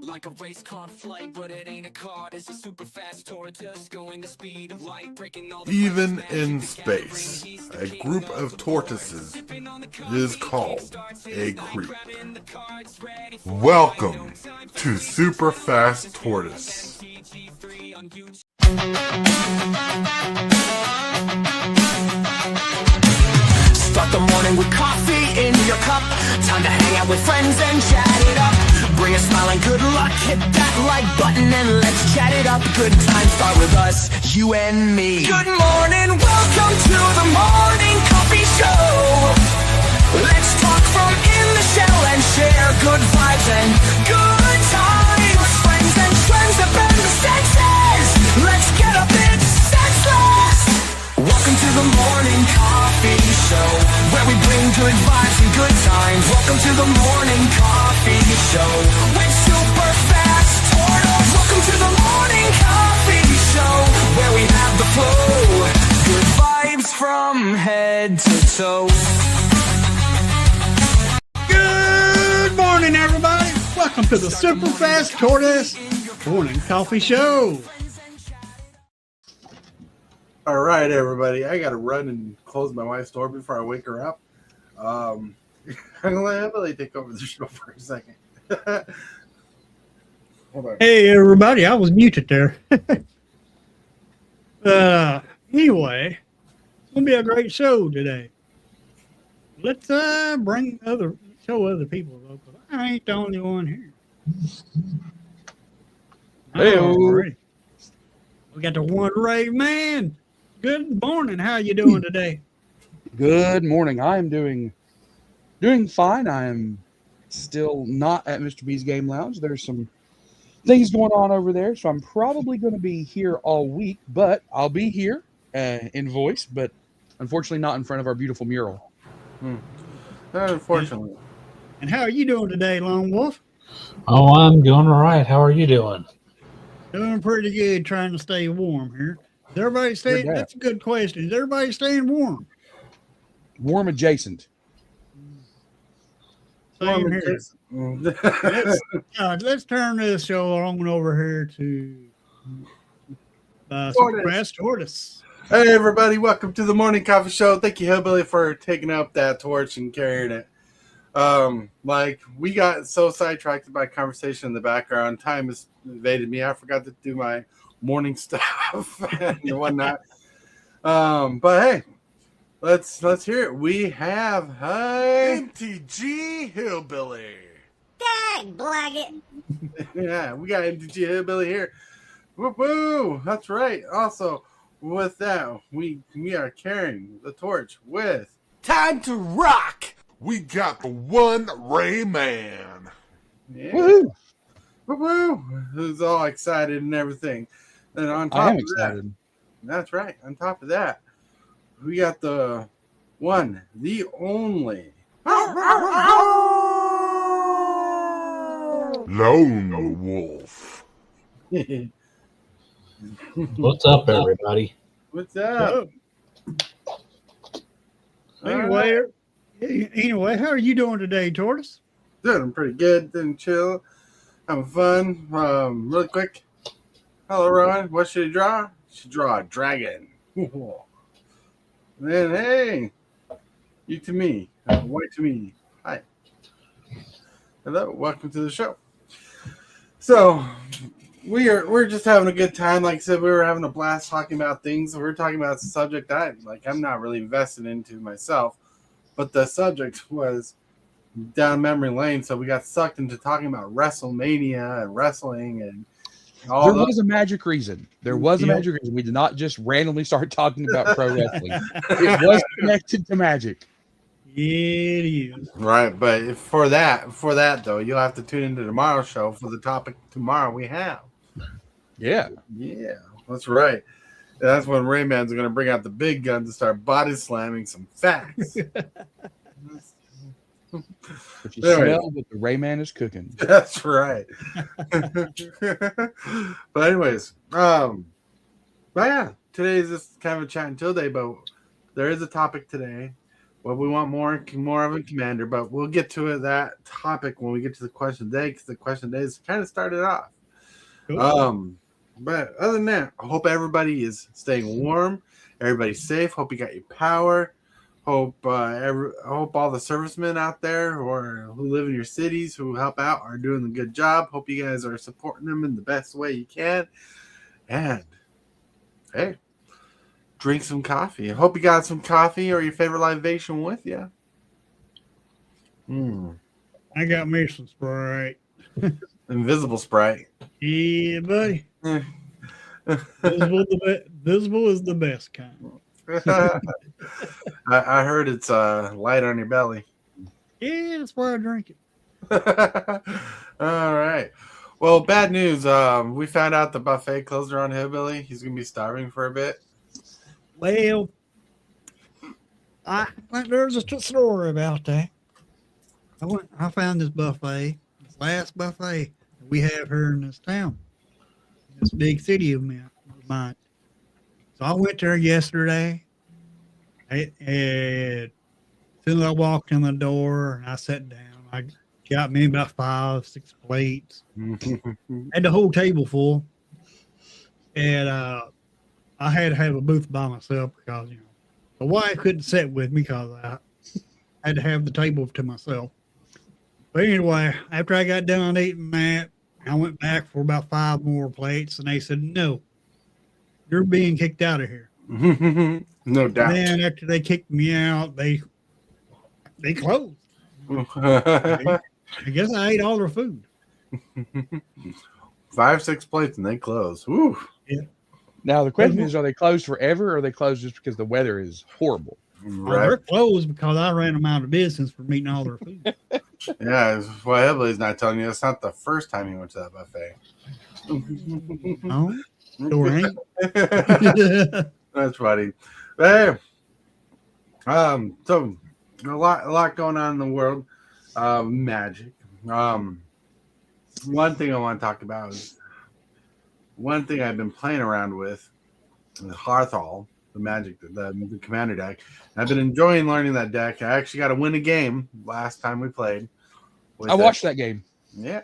like a race car flight, but it ain't a car. It's a super fast tortoise going the speed of light, breaking all the Even in space, a group of tortoises is called a creep. Welcome to Super Fast Tortoise. Start the morning with coffee in your cup. Time to hang out with friends and chat it up. Bring a smile and good luck. Hit that like button and let's chat it up. Good times start with us, you and me. Good morning, welcome to the morning coffee show. Let's talk from in the shell and share good vibes and good times. Friends and trends that bend the senses. Let's get up, it's senseless. Welcome to the morning coffee show, where we bring good vibes and good times. Welcome to the morning coffee show with Super Fast Tortoise. Welcome to the morning coffee show, where we have the flow. Good vibes from head to toe. Good morning, everybody. Welcome to the Super Fast Tortoise morning coffee show. All right, everybody. I got to run and close my wife's door before I wake her up. I'm going to let Emily take over the show for a second. Hold on. Hey, everybody. I was muted there. Anyway, it's going to be a great show today. Let's show other people. I ain't the only one here. Hey, we got the TheoneRAYman. Good morning. How you doing today? Good morning. I am doing fine. I am still not at Mr. B's Game Lounge. There's some things going on over there, so I'm probably going to be here all week, but I'll be here in voice, but unfortunately not in front of our beautiful mural. Unfortunately. And how are you doing today, Lone Wolf? Oh, I'm doing all right. How are you doing? Doing pretty good, trying to stay warm here. Is everybody staying? That's a good question. Is everybody staying warm? Warm adjacent. Same here. Let's turn this show on over here to Super Fast Tortoise. Hey, everybody. Welcome to the morning coffee show. Thank you, Hillbilly, for taking up that torch and carrying it. We got so sidetracked by conversation in the background. Time has evaded me. I forgot to do my morning stuff and whatnot. But hey, let's hear it. We have MTG Hillbilly. Dag blaggit. Yeah, we got MTG Hillbilly here. Woo-woo! That's right. Also, with that, we are carrying the torch with Time to Rock. We got the TheoneRAYman. Yeah. Woohoo! Woo-woo! Who's all excited and everything. And on top of that, that's right. On top of that, we got the one, the only Lone Wolf. What's up, everybody? What's up? Anyway, how are you doing today, Tortoise? Doing pretty good. Doing chill. Having fun. Really quick. Hello, Ron. What should he draw? He should draw a dragon. Then, hey, you to me, white to me. Hi. Hello. Welcome to the show. So, we're just having a good time. Like I said, we were having a blast talking about things. We were talking about a subject I'm not really invested into myself, but the subject was down memory lane, so we got sucked into talking about WrestleMania and wrestling and all. There was a magic reason. There was a magic reason. We did not just randomly start talking about pro wrestling. It was connected to magic. It is. Right, but for that though, you'll have to tune into tomorrow's show for the topic tomorrow we have. Yeah, that's right. That's when Rayman's going to bring out the big gun to start body slamming some facts. If you smell what the Rayman is cooking. That's right. But anyways, but yeah, today is just kind of a chat and chill day, but there is a topic today. what we want more of in Commander, but we'll get to that topic when we get to the question of the day, because the question of the day is kind of started off. Cool. But other than that, I hope everybody is staying warm, everybody's safe. Hope you got your power. Hope hope all the servicemen out there who live in your cities who help out are doing a good job. Hope you guys are supporting them in the best way you can. And hey, drink some coffee. I hope you got some coffee or your favorite libation with you. I got me some Sprite. Invisible Sprite. Yeah, buddy. Visible is the best kind. I heard it's light on your belly. Yeah, that's why I drink it. All right. Well, bad news. We found out the buffet closed around Hillbilly. He's gonna be starving for a bit. Well, there's a story about that. I found this buffet, this last buffet that we have here in this town, this big city of mine. So I went there yesterday. And as soon as I walked in the door and I sat down, I got me about 5-6 plates. Had the whole table full. And I had to have a booth by myself because, the wife couldn't sit with me because I had to have the table to myself. But anyway, after I got done eating that, I went back for about 5 more plates, and they said, "No, you're being kicked out of here." No doubt. And then after they kicked me out, they closed. I guess I ate all their food. 5-6 plates and they close. Woo. Yeah. Now the question is: are they closed forever, or are they closed just because the weather is horrible? Well, they're closed because I ran them out of business for eating all their food. Yeah, well, Hillbilly's not telling you. It's not the first time you went to that buffet. No, sure ain't. That's funny. Hey, so a lot going on in the world. Magic. One thing I want to talk about is one thing I've been playing around with Hearthall, the Magic, the Commander deck. And I've been enjoying learning that deck. I actually got to win a game last time we played. I watched that game. Yeah.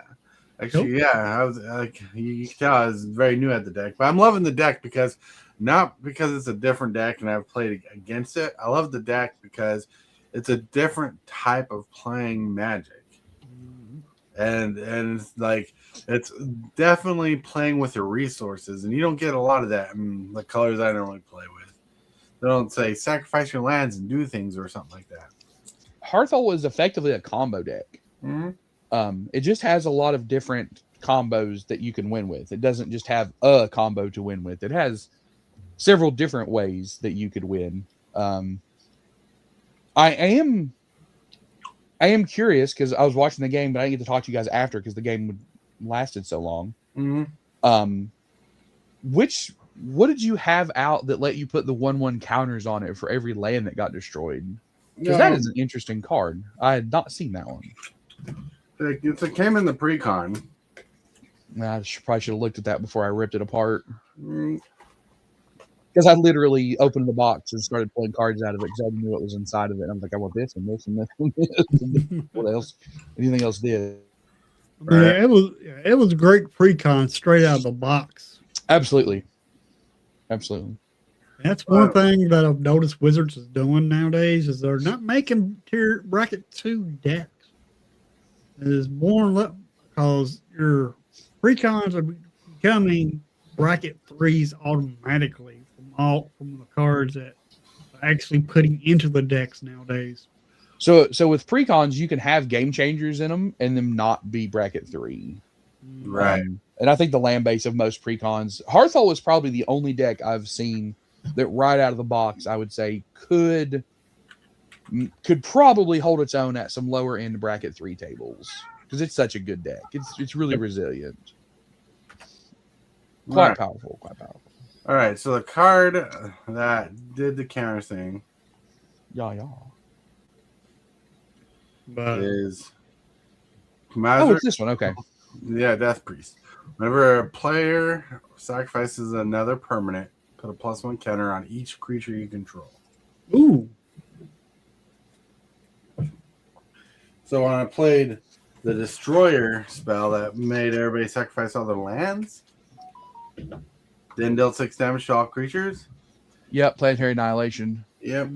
Actually, yeah. I was like, you can tell I was very new at the deck, but I'm loving the deck because not because it's a different deck and I've played against it. I love the deck because it's a different type of playing Magic. And it's like it's definitely playing with your resources, and you don't get a lot of that in the colors I normally play with. They don't say sacrifice your lands and do things or something like that. Hearthall is effectively a combo deck. Mm-hmm. It just has a lot of different combos that you can win with. It doesn't just have a combo to win with. It has several different ways that you could win. I am curious because I was watching the game, but I didn't get to talk to you guys after because the game lasted so long. Mm-hmm. What did you have out that let you put the 1/1 counters on it for every land that got destroyed? Because that is an interesting card. I had not seen that one. It came in the pre-con. I probably should have looked at that before I ripped it apart. Mm. Because I literally opened the box and started pulling cards out of it because I knew what was inside of it. I'm like, I want this and this and this and this. What else? Anything else did? Yeah, it was a great pre-con straight out of the box. Absolutely. That's one thing that I've noticed Wizards is doing nowadays is they're not making tier bracket 2 decks. It is more because your pre-cons are becoming bracket 3s automatically from the cards that are actually putting into the decks nowadays. So with precons, you can have game changers in them and them not be bracket 3. Right. And I think the land base of most precons, Hearthall is probably the only deck I've seen that right out of the box, I would say could probably hold its own at some lower end bracket 3 tables because it's such a good deck. It's really resilient. Quite powerful. All right, so the card that did the counter thing is Oh, it's this one. Okay. Yeah, Death Priest. Whenever a player sacrifices another permanent, put a +1 counter on each creature you control. Ooh. So when I played the Destroyer spell that made everybody sacrifice all their lands, then dealt 6 damage to all creatures. Yep, Planetary Annihilation. Yep.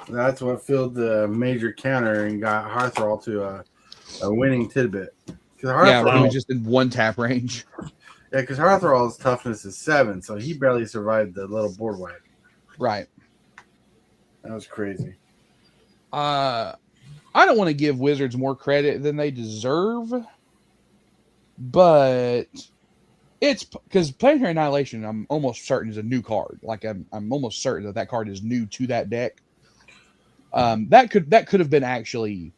That's what filled the major counter and got Hearthrall to a winning tidbit. Yeah, he was just in 1 tap range. Yeah, because Hearthrall's toughness is 7, so he barely survived the little board wipe. Right. That was crazy. I don't want to give Wizards more credit than they deserve, but it's because Planetary Annihilation, I'm almost certain, is a new card. Like I'm almost certain that card is new to that deck. That could have been actually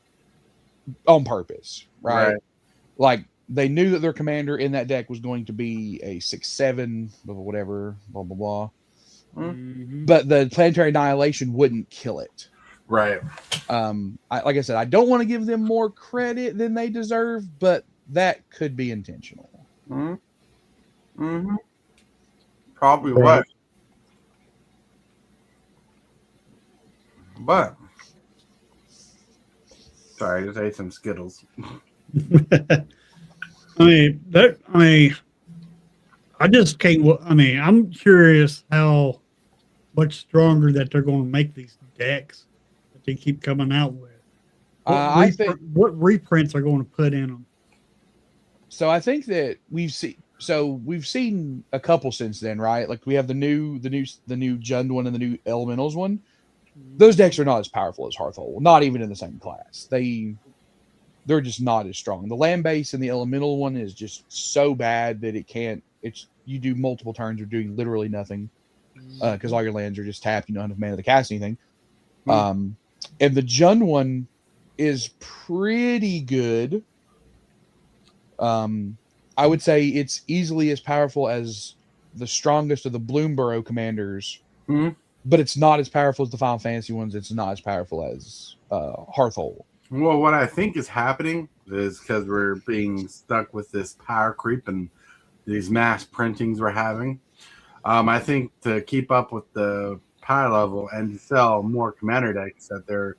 on purpose, right? Like they knew that their commander in that deck was going to be a 6/7, whatever, blah blah blah. Mm-hmm. But the Planetary Annihilation wouldn't kill it. Right. Like I said, I don't want to give them more credit than they deserve, but that could be intentional. Mm-hmm. Mm-hmm. Probably Right. was. But sorry, I just ate some Skittles. I just can't. I'm curious how much stronger that they're going to make these decks that they keep coming out with. I think what reprints are going to put in them. so. I think that we've seen a couple since then, right? Like we have the new Jund one and the new Elementals one. Those decks are not as powerful as Hearthhold, not even in the same class. They're just not as strong. The land base and the Elemental one is just so bad that you do multiple turns of doing literally nothing because all your lands are just tapped. You don't have enough mana to cast anything. And the Jund one is pretty good. I would say it's easily as powerful as the strongest of the Bloomborough commanders, but it's not as powerful as the Final Fantasy ones. It's not as powerful as Hearthhold. Well, what I think is happening is because we're being stuck with this power creep and these mass printings we're having. I think to keep up with the power level and to sell more commander decks, that they're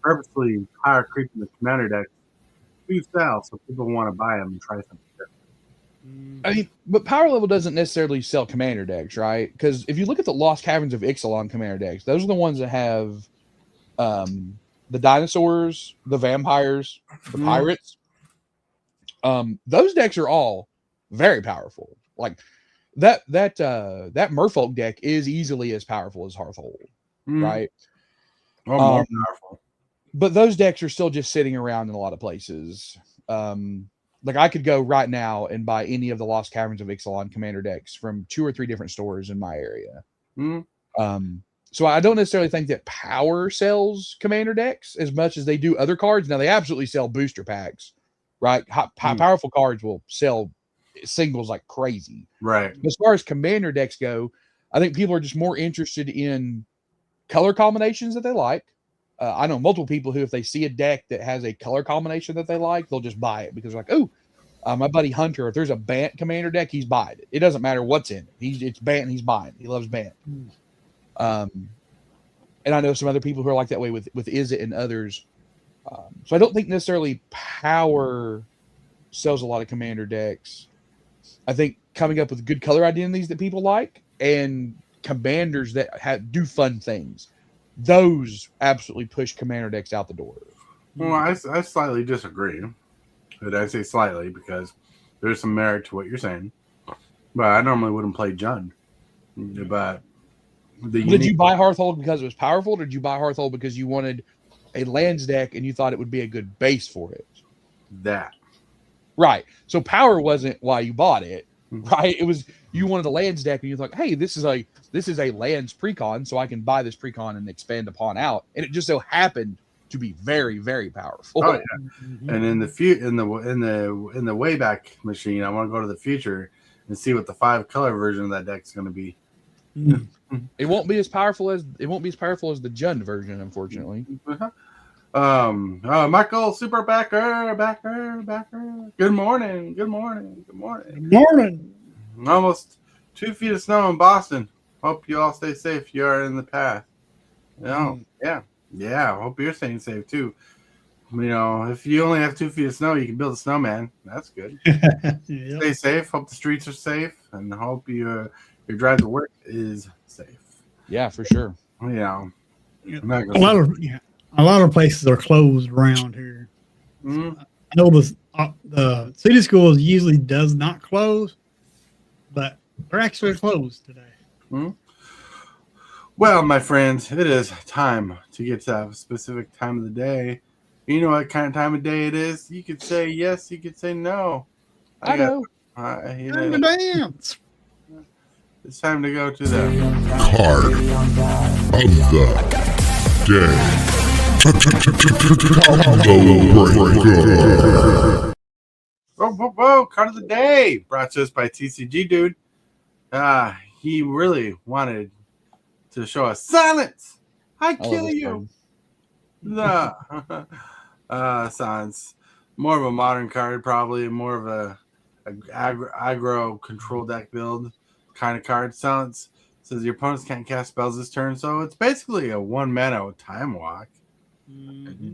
purposely power creeping the commander decks to sell so people want to buy them and try something different. I mean, but power level doesn't necessarily sell commander decks, right? Because if you look at the Lost Caverns of Ixalan commander decks, those are the ones that have the dinosaurs, the vampires, the pirates. Those decks are all very powerful. Like that Merfolk deck is easily as powerful as Hearthhold, right? Oh, more powerful. But those decks are still just sitting around in a lot of places. Like I could go right now and buy any of the Lost Caverns of Ixalan commander decks from 2 or 3 different stores in my area. So I don't necessarily think that power sells commander decks as much as they do other cards. Now they absolutely sell booster packs, right? Powerful cards will sell singles like crazy. Right. As far as commander decks go, I think people are just more interested in color combinations that they like. I know multiple people who, if they see a deck that has a color combination that they like, they'll just buy it because they're like, oh, my buddy Hunter, if there's a Bant commander deck, he's buying it. It doesn't matter what's in it. It's Bant and he's buying it. He loves Bant. And I know some other people who are like that way with Izzet and others. So I don't think necessarily power sells a lot of commander decks. I think coming up with good color identities that people like and commanders that do fun things, those absolutely push commander decks out the door. Well, I slightly disagree. But I say slightly because there's some merit to what you're saying. But I normally wouldn't play Jund. But did you buy Hearthhold because it was powerful, or did you buy Hearthhold because you wanted a lands deck and you thought it would be a good base for it? That. Right. So power wasn't why you bought it, right? It was you wanted a lands deck and you thought, hey, this is a lands precon, so I can buy this precon and expand upon out. And it just so happened to be very, very powerful. Oh, yeah. And in the Wayback Machine, I want to go to the future and see what the 5-color version of that deck is going to be. It won't be as powerful as the Jund version, unfortunately. Michael, super backer. Good morning. Almost 2 feet of snow in Boston. Hope you all stay safe. You are in the path. Yeah. Hope you're staying safe too. You know, if you only have 2 feet of snow, you can build a snowman. That's good. Yep. Stay safe. Hope the streets are safe, and hope your drive to work is safe. Yeah, for sure. You know, Yeah. I'm not A gonna lot of places are closed around here. Mhm. I know the city schools usually does not close, but they're actually closed today. Mhm. Well, my friends, it is time to get to a specific time of the day. You know what kind of time of day it is? You could say yes, you could say no. I know. You Time know, to dance. it's time to go to the Card of the day. whoa, card of the day, brought to us by TCGdude. He really wanted to show us silence. I I love kill this you. card. No. Silence. More of a modern card, probably more of a aggro control deck build kind of card. Silence says your opponents can't cast spells this turn, so it's basically a 1 mana with time walk.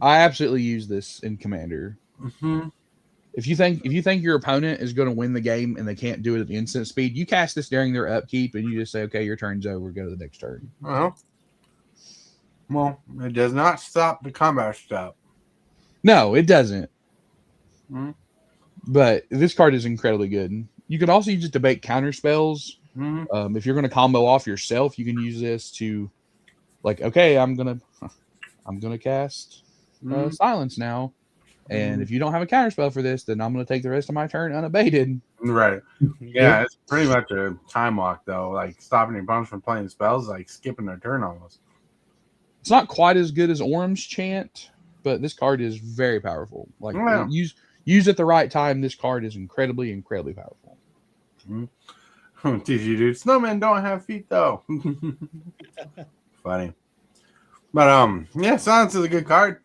I absolutely use this in Commander. Mm-hmm. If you think your opponent is going to win the game and they can't do it at the instant speed, you cast this during their upkeep and you just say, "Okay, your turn's over. Go to the next turn." Well, it does not stop the combat step. No, it doesn't. Mhm. But this card is incredibly good. You can also use it to bait counter spells. Mm-hmm. If you're going to combo off yourself, you can use this to, like, okay, I'm gonna cast Mhm. silence now, and if you don't have a counter spell for this, then I'm going to take the rest of my turn unabated. Right. Yeah, it's pretty much a time walk, though. Like stopping your opponents from playing spells, like skipping their turn almost. It's not quite as good as Orm's Chant, but this card is very powerful. Like, Yeah. use at the right time. This card is incredibly powerful. TCG dude, snowmen don't have feet though. Funny, but yeah, silence is a good card.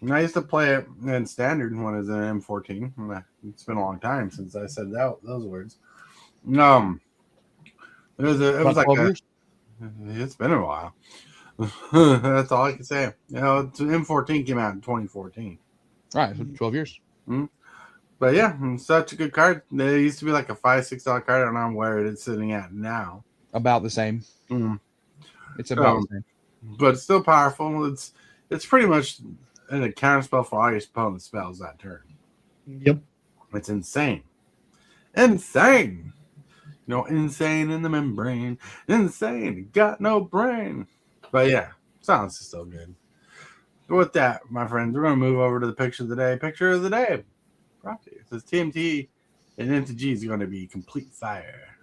I used to play it in standard when it was in M14. It's been a long time since I said those words. It was like 12 years. It's been a while. That's all I can say. You know, M14 came out in 2014. Right, 12 years. But yeah, it's such a good card. It used to be like a $5-6 card. I don't know where it is sitting at now. About the same. It's about the same. But it's still powerful. It's pretty much a counter spell for all your opponent's spells that turn. Yep. It's insane. Insane. You know, insane in the membrane. Insane. Got no brain. But yeah, silence is still good. But with that, my friends, we're going to move over to the picture of the day. Picture of the day. It says TMT and MTG is going to be complete fire.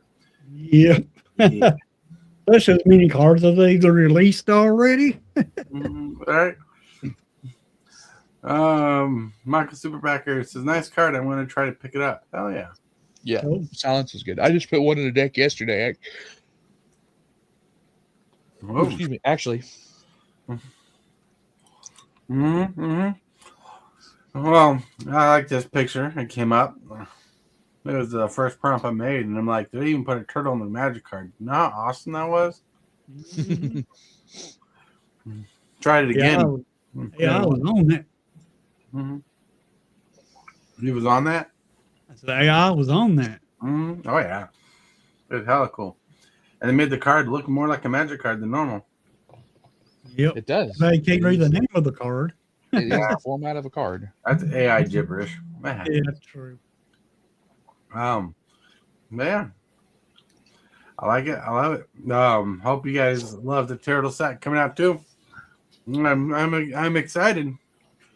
Yep. Yeah. That's as many cards as they've released already. All right. Michael Superbacker says, nice card. I'm going to try to pick it up. Hell yeah. Yeah, Cool. silence is good. I just put one in the deck yesterday. Whoa. Excuse me. Actually, Well, I like this picture. It came up. It was the first prompt I made, and I'm like, did they even put a turtle on the magic card? You know how awesome that was? Tried it again. I was on that. He was on that? I said, I was on that. Oh, yeah. It's hella cool. And they made the card look more like a magic card than normal. Yep. it does. I can't read the name of the card. It is the format of a card. That's AI gibberish. Man. Yeah, that's true. Yeah. I like it. I love it. Hope you guys love the turtle set coming out too. I'm excited.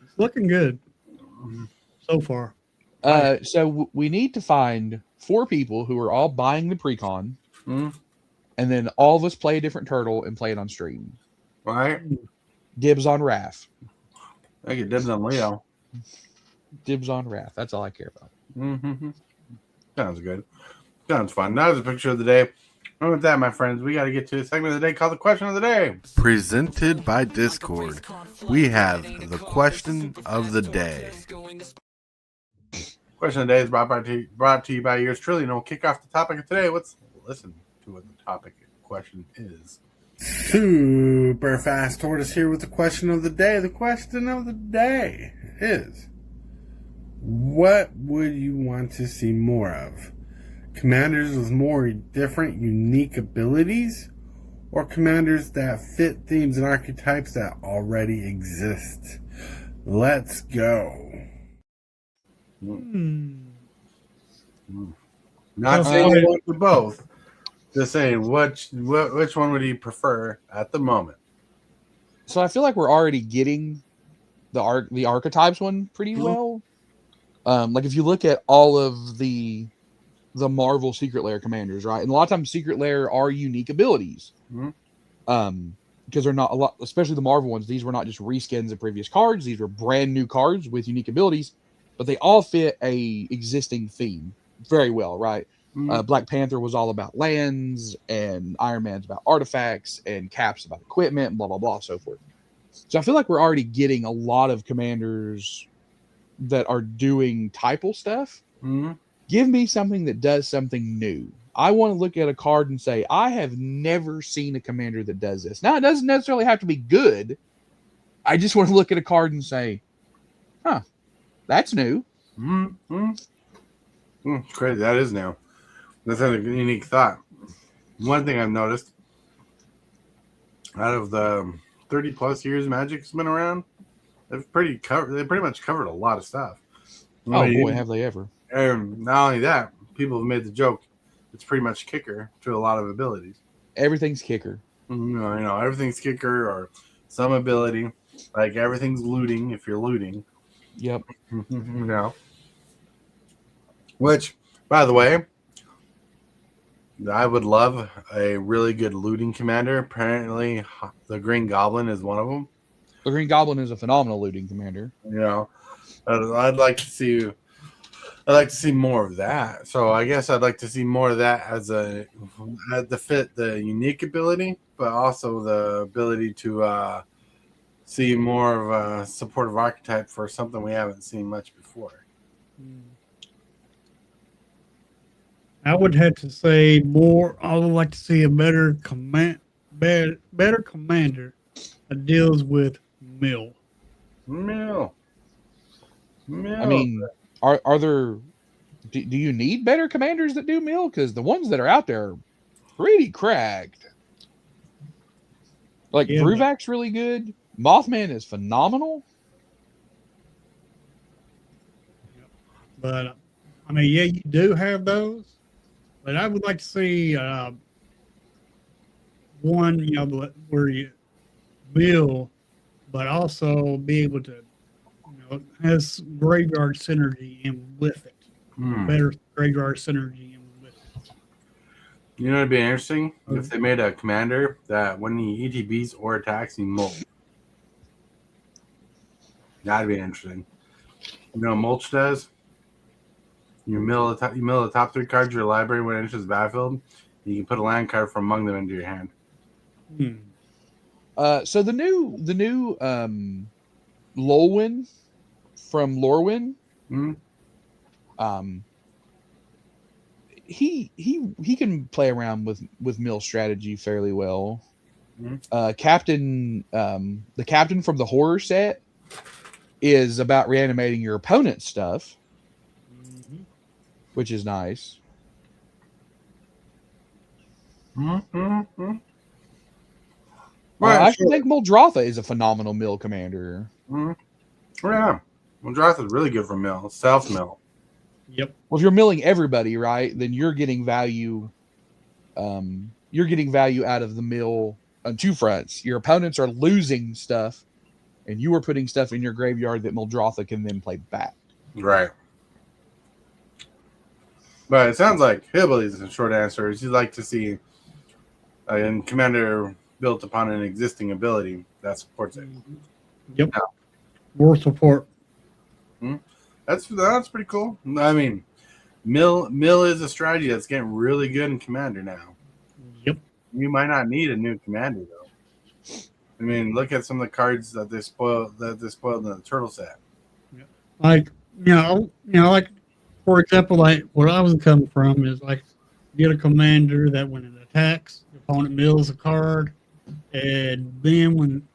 It's looking good so far. So we need to find 4 people who are all buying the pre-con, Mm-hmm. and then all of us play a different turtle and play it on stream. All right. Dibs on Raph. I get dibs on Leo. Dibs on Raph. That's all I care about. Mm-hmm. Sounds good. Sounds fun. That was a picture of the day. And with that, my friends, we got to get to a segment of the day called the question of the day. Presented by Discord. We have the question of the day. Question of the day is brought to you by yours truly, and we'll kick off the topic of today. Let's listen to what the topic question is. Super Fast Tortoise here with the question of the day. The question of the day is, what would you want to see more of? Commanders with more different, unique abilities, or commanders that fit themes and archetypes that already exist? Let's go. Not saying you want to both. Just saying, which one would you prefer at the moment? So I feel like we're already getting the archetypes one pretty well. Like if you look at all of the Marvel Secret Lair commanders, right? And a lot of times Secret Lair are unique abilities. Because they're not a lot, especially the Marvel ones. These were not just reskins of previous cards. These were brand new cards with unique abilities, but they all fit a existing theme very well, right? Black Panther was all about lands, and Iron Man's about artifacts, and Cap's about equipment, and blah, blah, blah, so forth. So I feel like we're already getting a lot of commanders that are doing typal stuff. Give me something that does something new. I want to look at a card and say, I have never seen a commander that does this. Now, it doesn't necessarily have to be good. I just want to look at a card and say, huh, that's new. Crazy. That is new. That's a unique thought. One thing I've noticed, out of the 30 plus years Magic's been around, they pretty much covered a lot of stuff. Oh boy, have they ever. And not only that, people have made the joke, it's pretty much kicker to a lot of abilities. Everything's kicker. Everything's kicker or some ability. Like everything's looting if you're looting. Yep. Which, by the way, I would love a really good looting commander. Apparently, the Green Goblin is one of them. The Green Goblin is a phenomenal looting commander. I'd like to see more of that. So I guess I'd like to see more of that as to fit the unique ability, but also the ability to see more of a supportive archetype for something we haven't seen much before. I would have to say more. I would like to see a better commander that deals with mill. Mill. I mean, are there? Do you need better commanders that do mill? Because the ones that are out there are pretty cracked. Like Bruvak's really good. Mothman is phenomenal. But I mean, yeah, you do have those. But I would like to see one, where you mill, but also be able to, has graveyard synergy in with it. Better graveyard synergy in with it. It'd be interesting if they made a commander that when he ETBs or attacks, he mulch. That'd be interesting. Mulch does? You mill the top 3 cards of your library when it enters the battlefield. You can put a land card from among them into your hand. So the new Lolwyn from Lorwyn, he can play around with mill strategy fairly well. The captain from the horror set is about reanimating your opponent's stuff, which is nice. Right, I think Muldrotha is a phenomenal mill commander. Yeah, Muldrotha is really good for mill, self mill. Yep. Well, if you're milling everybody, right, then you're getting value. You're getting value out of the mill on 2 fronts. Your opponents are losing stuff, and you are putting stuff in your graveyard that Muldrotha can then play back. Right. But it sounds like Hillbilly's the short answer is you'd like to see a commander built upon an existing ability that supports it. Yep. Yeah. More support. That's pretty cool. I mean, mill is a strategy that's getting really good in Commander now. Yep. You might not need a new Commander though. I mean, look at some of the cards that they spoiled in the Turtle set. Yep. Like like for example, like where I was coming from is like get a commander that when it attacks, the opponent mills a card, And then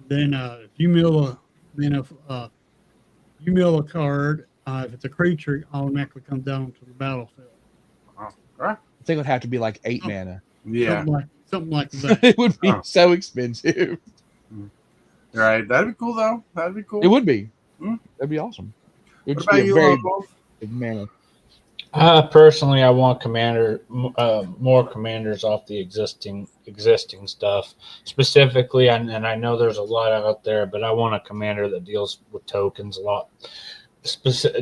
if you mill a card, if it's a creature, it automatically comes down to the battlefield. Right? I think it would have to be like 8 mana. Yeah. Something like that. It would be Oh. so expensive. Right. That'd be cool though. That'd be cool. It would be. Hmm. That'd be awesome. It would What just be about a you, very Wolf? big mana. Personally, I want more commanders off the existing stuff. Specifically, and I know there's a lot out there, but I want a commander that deals with tokens a lot,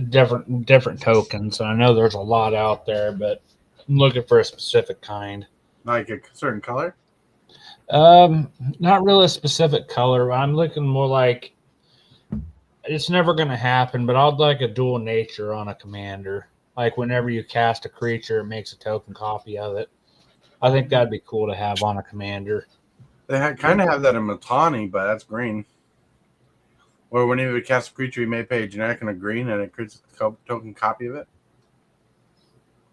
different tokens. And I know there's a lot out there, but I'm looking for a specific kind. Like a certain color? Not really a specific color. I'm looking more like it's never going to happen, but I'd like a dual nature on a commander. Like whenever you cast a creature, it makes a token copy of it. I think that'd be cool to have on a commander. They kind of have that in Matani, but that's green. Or whenever you cast a creature, you may pay a generic and a green, and it creates a token copy of it.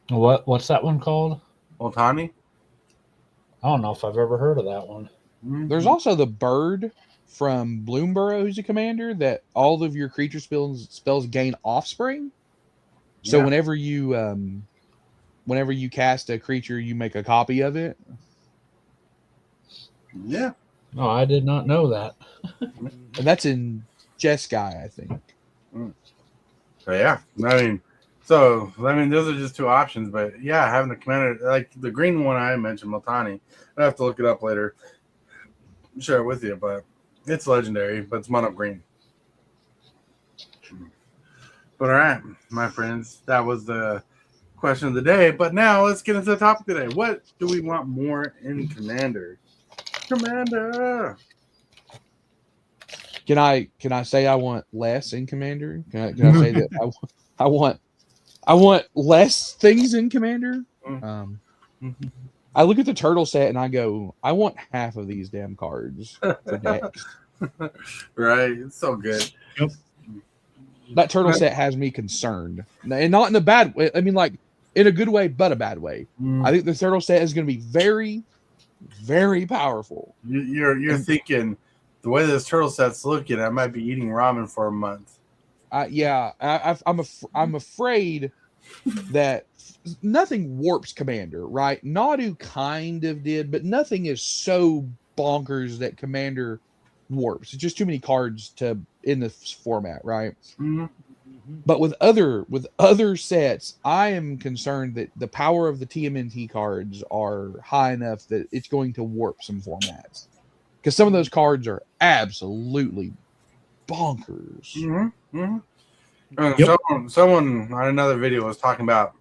What's that one called? Matani? I don't know if I've ever heard of that one. Mm-hmm. There's also the bird from Bloomborough who's a commander that all of your creature spells gain offspring. So Yeah. whenever you cast a creature, you make a copy of it. Yeah. Oh, I did not know that. And that's in Jeskai, I think. So yeah, those are just two options. But yeah, having the commander, like the green one I mentioned, Multani. I have to look it up later. Share it with you, but it's legendary. But it's mono green. But all right, my friends, that was the question of the day. But now let's get into the topic today. What do we want more in Commander? Commander. Can I say I want less in Commander? Can I say that I want less things in Commander? I look at the turtle set and I go, I want half of these damn cards for decks. Right, it's so good. Yep. That turtle set has me concerned, and not in a bad way. I mean, like in a good way, but a bad way. I think the turtle set is going to be very, very powerful. You're thinking the way this turtle set's looking, I might be eating ramen for a month. Yeah, I'm afraid that nothing warps Commander, right? Nadu kind of did, but nothing is so bonkers that Commander warps. It's just too many cards in this format, right? Mm-hmm. But with other sets, I am concerned that the power of the TMNT cards are high enough that it's going to warp some formats. Because some of those cards are absolutely bonkers. Mm-hmm. Mm-hmm. Someone on another video was talking about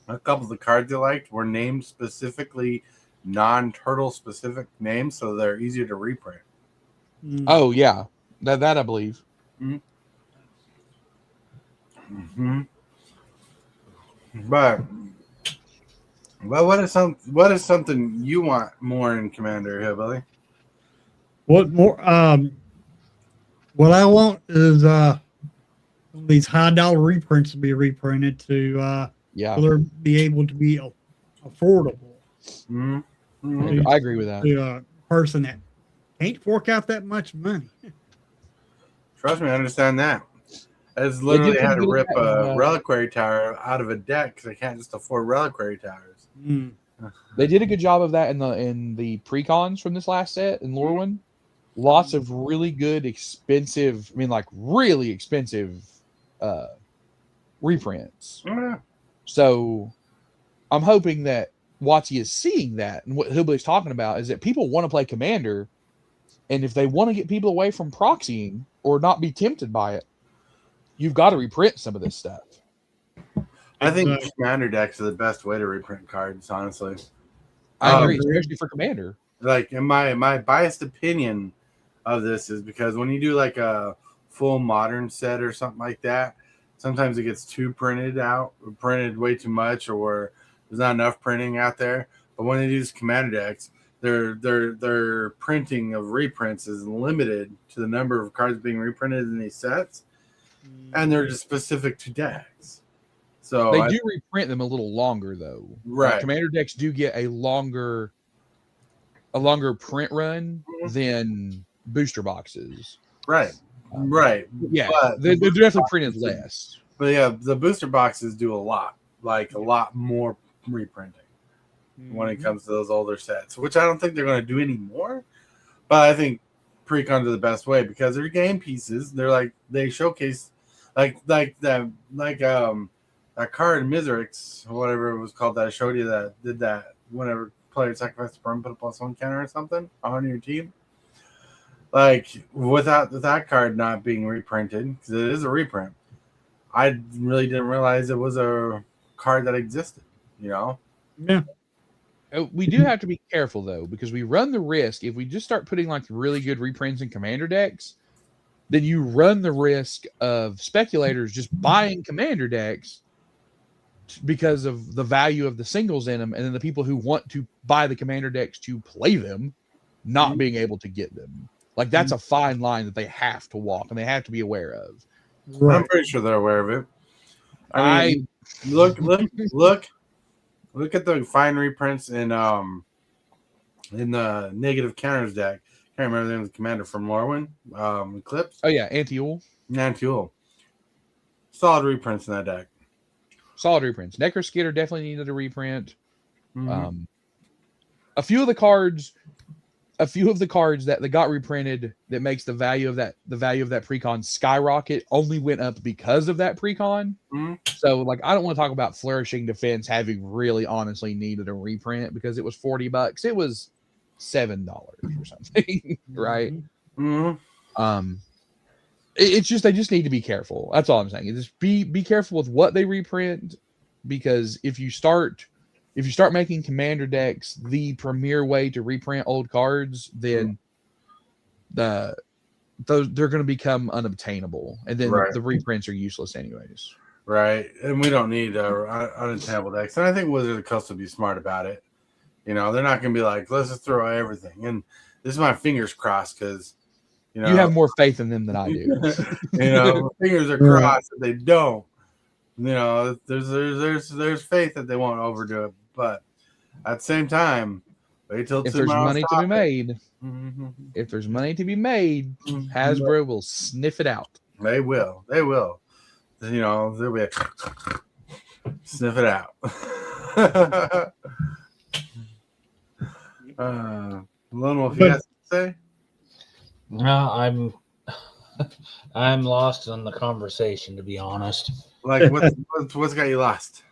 a couple of the cards they liked were named specifically non-turtle specific names, so they're easier to reprint. Oh yeah, that I believe. Mm-hmm. Mm-hmm. But what is something you want more in Commander, Hillbilly? What more? What I want is these high dollar reprints to be reprinted to be able to be affordable. Mm-hmm. I agree with that. To a person that can't fork out that much money. Trust me, I understand that. I just literally had to rip a Reliquary Tower out of a deck because I can't just afford Reliquary Towers. They did a good job of that in the precons from this last set in Lorwyn. Lots of really good, expensive, really expensive reprints. Yeah. So I'm hoping that Watsy is seeing that, and what Hillbilly's talking about is that people want to play Commander, and if they want to get people away from proxying or not be tempted by it, you've got to reprint some of this stuff. I think Commander decks are the best way to reprint cards, honestly. I agree, especially for Commander. Like, in my biased opinion of this is because when you do like a full modern set or something like that, sometimes it gets too printed way too much, or there's not enough printing out there. But when they do these Commander decks, their printing of reprints is limited to the number of cards being reprinted in these sets, and they're just specific to decks. So they do reprint them a little longer, though. Right. Commander decks do get a longer print run than booster boxes. Right. Right. Yeah, But they're definitely printed less. But yeah, the booster boxes do a lot more reprinting when it comes to those older sets, which I don't think they're going to do anymore. But I think pre-cons are the best way because they're game pieces. They're like they showcase that card Miserix, whatever it was called that I showed you that did that whenever player sacrifice the perm, put a +1 counter or something on your team. Like without that card not being reprinted, because it is a reprint, I really didn't realize it was a card that existed. You know? Yeah. We do have to be careful though, because we run the risk if we just start putting like really good reprints in commander decks, then you run the risk of speculators just buying commander decks because of the value of the singles in them, and then the people who want to buy the commander decks to play them not being able to get them. Like that's a fine line that they have to walk and they have to be aware of. Right. I'm pretty sure they're aware of it. I mean, look at the fine reprints in the negative counters deck. Can't remember the name of the commander from Lorwyn. Eclipse. Oh yeah, Anti-Ul. Anti-Ul. Solid reprints in that deck. Solid reprints. Necker Skitter definitely needed a reprint. Mm-hmm. A few of the cards that got reprinted that makes the value of that precon skyrocket only went up because of that precon. Mm-hmm. So like I don't want to talk about Flourishing Defense having really honestly needed a reprint because it was $40. It was $7 or something, right? Mm-hmm. It's just they just need to be careful. That's all I'm saying. Just be careful with what they reprint, because if you start making commander decks the premier way to reprint old cards, then they're going to become unobtainable, and then the reprints are useless anyways. Right, and we don't need unattainable decks. And I think Wizards of the Coast will be smart about it. You know, they're not going to be like, let's just throw everything. And this is my fingers crossed because, you know, you have more faith in them than I do. You know, fingers are crossed that they don't. You know, there's faith that they won't overdo it. But at the same time, wait till if there's money to be made. Mm-hmm. If there's money to be made, Hasbro will sniff it out. They will. They will. You know, they'll be sniff it out. Lone Wolf, you got something to say? No, I'm lost in the conversation, to be honest. Like, what's got you lost?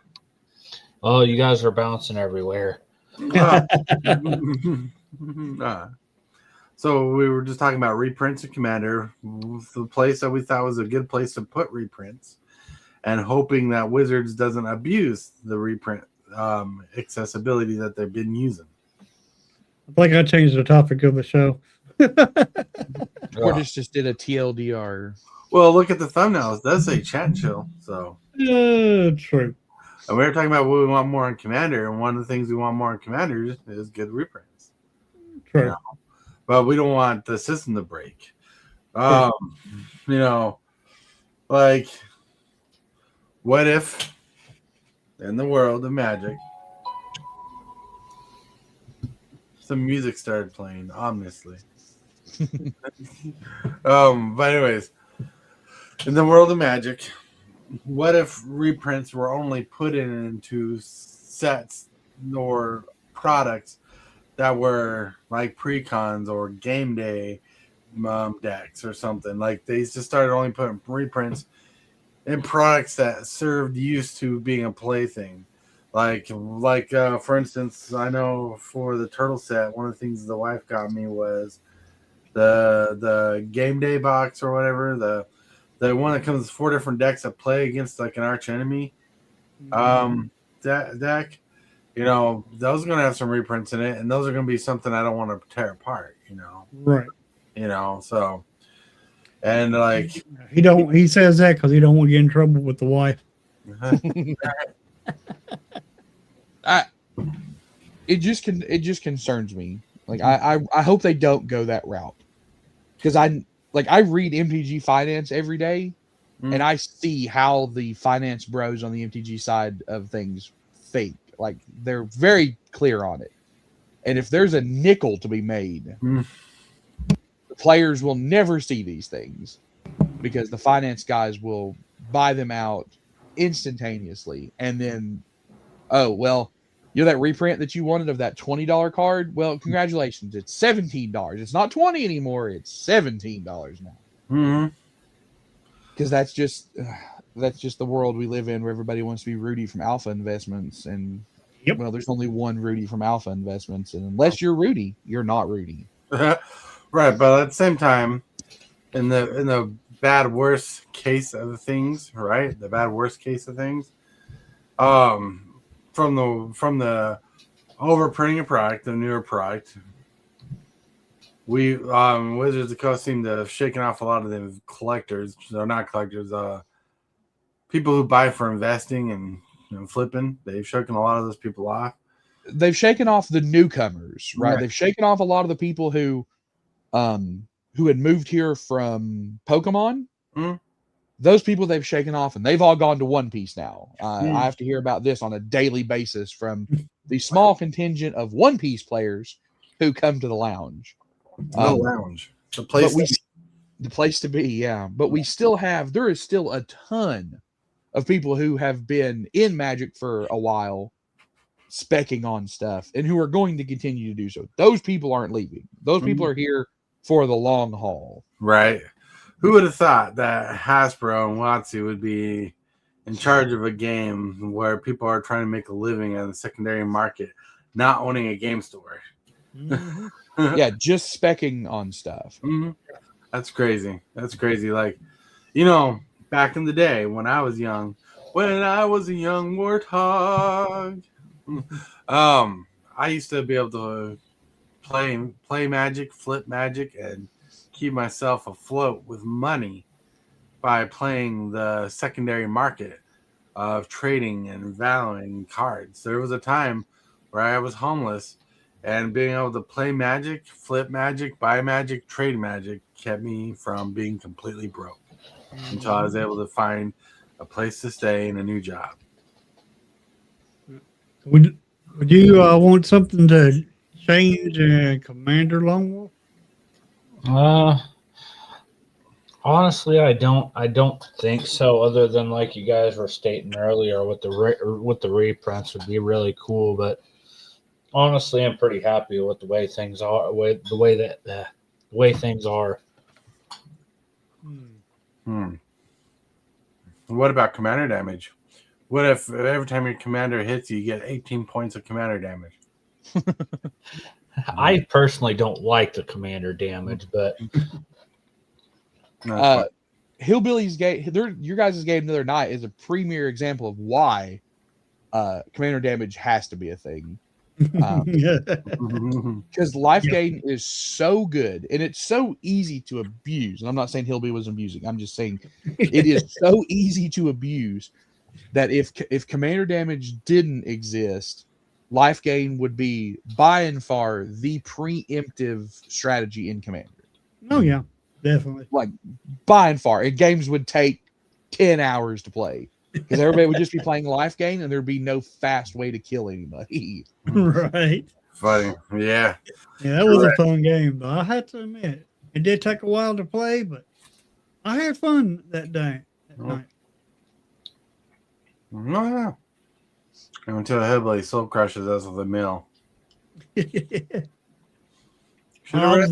Oh, you guys are bouncing everywhere. So we were just talking about reprints of Commander, the place that we thought was a good place to put reprints, and hoping that Wizards doesn't abuse the reprint accessibility that they've been using. I think I changed the topic of the show. Tortoise just did a TLDR. Well, look at the thumbnail. It does say chat and chill. So true. And we were talking about what we want more in Commander, and one of the things we want more in Commander is good reprints. True. You know? But we don't want the system to break. You know, like, what if in the world of Magic, some music started playing ominously? But anyways, in the world of Magic, what if reprints were only put into sets or products that were like precons or game day decks or something? Like they just started only putting reprints in products that served use to being a plaything. Like for instance, I know for the turtle set, one of the things the wife got me was the game day box or whatever, the one that comes with 4 different decks that play against like an arch enemy deck. You know, those are going to have some reprints in it, and those are going to be something I don't want to tear apart, you know. Right. You know, so, and like... He says that because he don't want to get in trouble with the wife. It just concerns me. Like, I hope they don't go that route. Because I read MTG Finance every day, and I see how the finance bros on the MTG side of things think. Like, they're very clear on it. And if there's a nickel to be made, Mm. the players will never see these things because the finance guys will buy them out instantaneously. And then, oh, well, you know that reprint that you wanted of that $20 card? Well, congratulations. It's $17. It's not 20 anymore. It's $17 now. Mm-hmm. Because that's just the world we live in, where everybody wants to be Rudy from Alpha Investments. And Yep. well, there's only one Rudy from Alpha Investments. And unless you're Rudy, you're not Rudy. Right, but at the same time, in the bad worst case of things, right? The bad worst case of things, from the overprinting a product, the newer product, we Wizards of the Coast seem to have shaken off a lot of the collectors. They're not collectors, people who buy for investing and flipping. They've shaken a lot of those people off. They've shaken off the newcomers, right? Right. They've shaken off a lot of the people who had moved here from Pokemon. Mhm. Those people they've shaken off, and they've all gone to One Piece now. I have to hear about this on a daily basis from the small contingent of One Piece players who come to the lounge. The lounge, the place, the place to be, yeah. But there is still a ton of people who have been in Magic for a while, specking on stuff, and who are going to continue to do so. Those people aren't leaving. Those people are here for the long haul. right? Who would have thought that Hasbro and WotC would be in charge of a game where people are trying to make a living in the secondary market, not owning a game store? Mhm. Yeah, just specking on stuff. Mm-hmm. That's crazy. That's crazy. Like, back in the day when I was young, when I was a young warthog, I used to be able to play Magic, flip Magic, and keep myself afloat with money by playing the secondary market of trading and valuing cards. There was a time where I was homeless, and being able to play Magic, flip Magic, buy Magic, trade Magic kept me from being completely broke until I was able to find a place to stay and a new job. Would you want something to change Commander Lone Wolf? Honestly, I don't think so. Other than like you guys were stating earlier, with the reprints would be really cool. But honestly, I'm pretty happy with the way things are. The way things are. What about commander damage? What if every time your commander hits you get 18 points of commander damage? I personally don't like the commander damage, but Hillbilly's game, your guys' game the other night is a premier example of why commander damage has to be a thing. Because life gain is so good and it's so easy to abuse. And I'm not saying Hillbilly was abusing. I'm just saying it is so easy to abuse that if commander damage didn't exist, life gain would be by and far the preemptive strategy in Commander. Oh yeah, definitely. Like by and far, and games would take 10 hours to play because everybody would just be playing life gain, and there'd be no fast way to kill anybody. Right. Funny, yeah. Yeah, that was a fun game, though. I had to admit, it did take a while to play, but I had fun that day. That night. No, yeah. Until Hillbilly soul crushes us with a mill. I was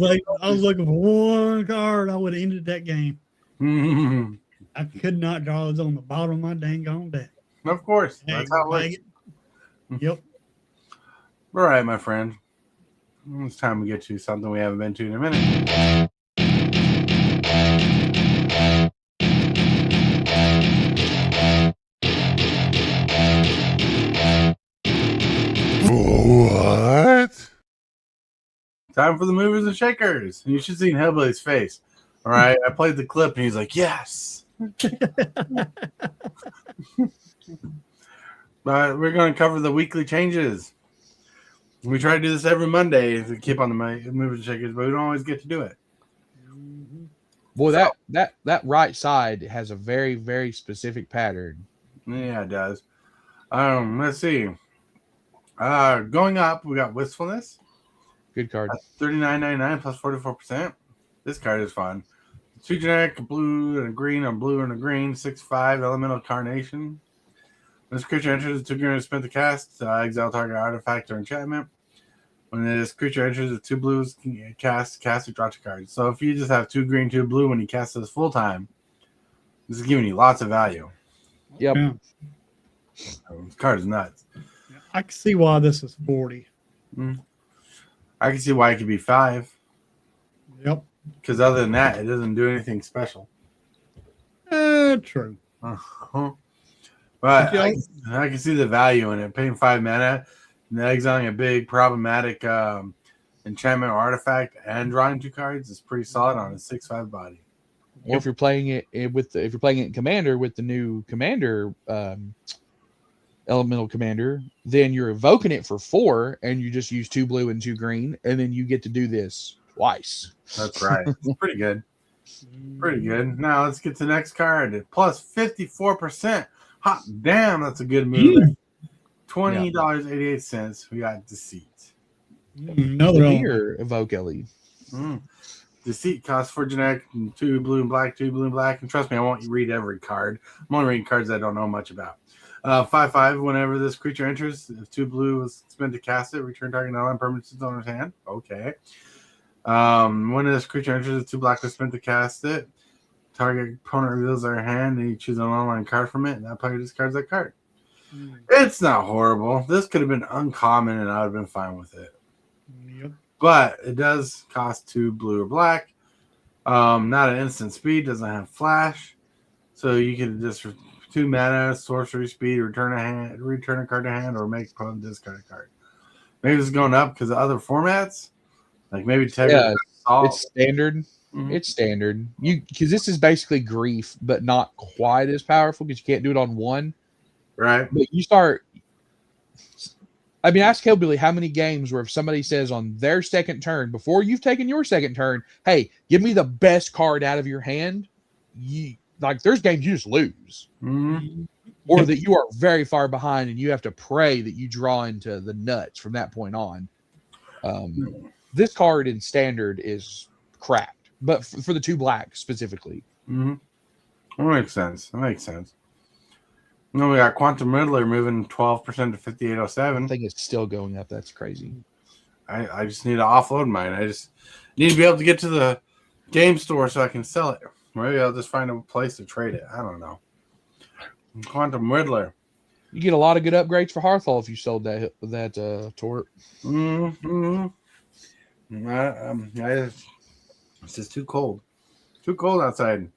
looking for one card. I would have ended that game. I could not draw. It was on the bottom of my dang on deck. Of course. That's how it works. Yep. All right, my friend. It's time to get to something we haven't been to in a minute. What? Time for the movers and shakers. You should see Hillbilly's face. All right. I played the clip and he's like, yes. But we're going to cover the weekly changes. We try to do this every Monday to keep on the movers and shakers, but we don't always get to do it. Boy, that right side has a very, very specific pattern. Yeah, it does. Let's see. Going up, we got Wistfulness. Good card. $39.99 plus 44%. This card is fun. 2 generic, a blue and a green, a blue and a green, 6/5 elemental carnation. When this creature enters, 2 green is spent to cast, exile target artifact or enchantment. When this creature enters with 2 blues, cast or draw 2 cards. So if you just have 2 green, 2 blue when you cast this full time, this is giving you lots of value. Yep. Yeah. This card is nuts. I can see why this is 40. I can see why it could be 5. Yep. Because other than that, it doesn't do anything special. True. But I can see the value in it. Paying 5 mana and exiling a big problematic enchantment or artifact and drawing 2 cards is pretty solid on a 6/5 body. Or if you're playing it if you're playing it in Commander with the new Commander elemental commander, then you're evoking it for 4 and you just use 2 blue and 2 green, and then you get to do this twice. That's right. It's pretty good. Pretty good. Now let's get to the next card. Plus 54%. Hot damn, that's a good move. $20.88. We got Deceit. Another one. Here, evoke Ellie. Deceit costs 4 generic, 2 blue and black, 2 blue and black. And trust me, I won't read every card. I'm only reading cards I don't know much about. 5/5. Whenever this creature enters, if 2 blue is spent to cast it, return target non permanent to its owner's hand. Okay. When this creature enters, if 2 black is spent to cast it, target opponent reveals their hand, and you choose an online card from it, and that player discards that card. It's not horrible. This could have been uncommon, and I would have been fine with it. Yep. But it does cost 2 blue or black. Not an instant speed, doesn't have flash, so you can just 2 mana, sorcery speed, return a card to hand, or make opponent discard a card. Maybe this is going up because of other formats, like maybe It's standard. It's standard. Because this is basically grief, but not quite as powerful because you can't do it on 1. Right. But you start. I mean, ask Hillbilly how many games where if somebody says on their second turn, before you've taken your second turn, hey, give me the best card out of your hand. There's games you just lose. Or that you are very far behind and you have to pray that you draw into the nuts from that point on. This card in standard is cracked, but for the 2 black specifically. That makes sense. Then we got Quantum Riddler moving 12% to 5807. I think it's still going up. That's crazy. I just need to offload mine. I just need to be able to get to the game store so I can sell it. Maybe I'll just find a place to trade it. I don't know. Quantum Riddler. You get a lot of good upgrades for Hearthall if you sold that Tort. It's just too cold. Too cold outside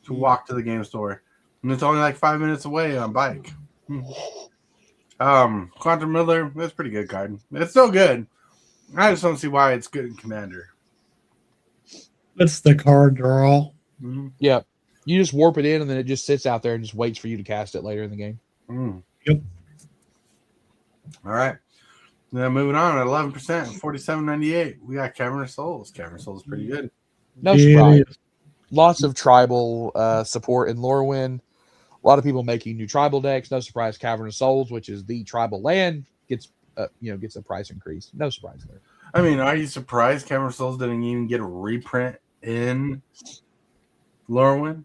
to walk to the game store. And it's only like 5 minutes away on bike. Quantum Riddler, that's a pretty good card. It's still good. I just don't see why it's good in Commander. That's the card draw. Yeah. You just warp it in and then it just sits out there and just waits for you to cast it later in the game. Yep. All right. Then moving on at 11%, 47.98. We got Cavern of Souls. Cavern of Souls is pretty good. No surprise. Lots of tribal support in Lorwyn. A lot of people making new tribal decks. No surprise, Cavern of Souls, which is the tribal land, gets a price increase. No surprise there. I mean, are you surprised Cavern of Souls didn't even get a reprint in Lorwyn?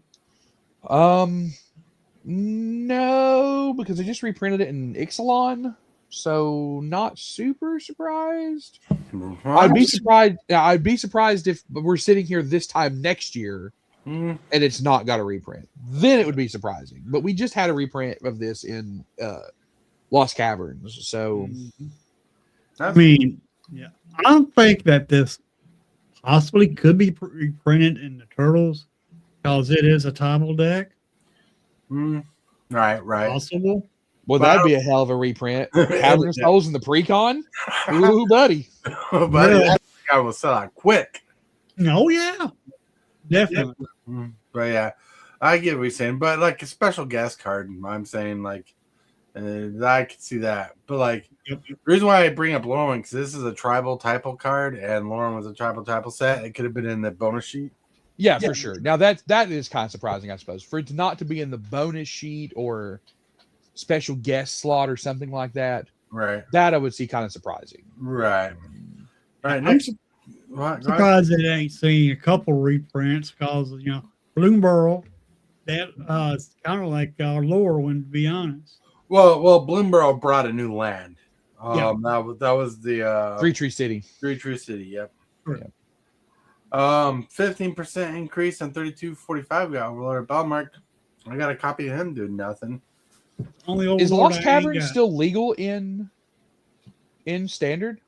No, because they just reprinted it in Ixalan, so not super surprised. I'd be surprised if we're sitting here this time next year and it's not got a reprint. Then it would be surprising. But we just had a reprint of this in Lost Caverns, so I mean, yeah, I think that this possibly could be reprinted in the Turtles because it is a Tibalt deck. Right. Possible. Well, that'd be a hell of a reprint. Cavern of Souls in the precon? Ooh, buddy. Buddy, that guy will sell out quick. Oh, yeah. Definitely. But yeah, I get what you're saying. But like a special guest card, I'm saying like I could see that. But like the reason why I bring up Lauren, because this is a tribal typal card, and Lauren was a tribal typal set. It could have been in the bonus sheet. Yeah, for sure. Now that is kind of surprising, I suppose, for it not to be in the bonus sheet or special guest slot or something like that. Right. That I would see kind of surprising. Right. right, I'm next. What? Go ahead. surprised that I ain't seen a couple reprints because Bloomburrow, that it's kind of like our lower one, to be honest. Well, Bloomborough brought a new land. Yeah. That was the Three Tree City. Three True City. Yep. Sure. 15% increase on 3245. We got Overlord Belmark. I got a copy of him doing nothing. Only Is Overlord Lost I ain't Cavern got. still legal in standard?